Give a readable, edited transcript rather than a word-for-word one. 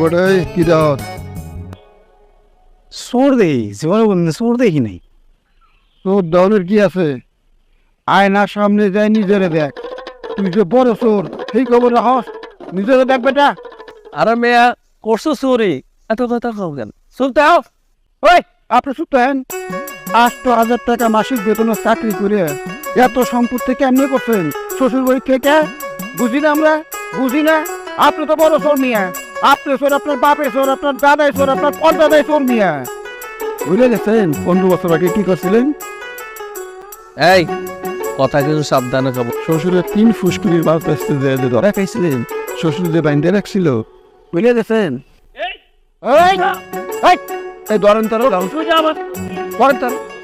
বেটা কি দাওয়াত? সোর দেখি জীবনে সোর দেখি নাই। তোর দলের কি আছে? আয়নার সামনে যাই নিজেরে দেখ। তুই যে বড় চোর সেই খবর রাখস, নিজেরে দেখ বেটা। আরে মেয়া করছো চুরি, এত কথা কও কেন? চুপতে হও। ওই আপনি চুপ হেন। 8,000 টাকা মাসিক বেতনের চাকরি করে এত সম্পত্তি কেমনে করছেন? শ্বশুর বাড়ি থেকে বুঝি না আমরা, বুঝি না। আপনি তো বড় চোর নিয়ে, আপনি চোর, আপনার বাপের চোর, আপনার দাদাই চোর, আপনার পরদাদাই চোর নিয়ে। বুঝলে গেছেন 15 বছর আগে কি করছিলেন? এই কথা কিন্তু সাবধানে কব। শ্বশুরের 3 ফুসকুড়ির মাছ বেচতে যে ধরা খাইছিলেন, শ্বশুর যে বাইন্দে রাখছিল, বুঝলে গেছেন? এই ধরেন তারা, ধরেন তারা।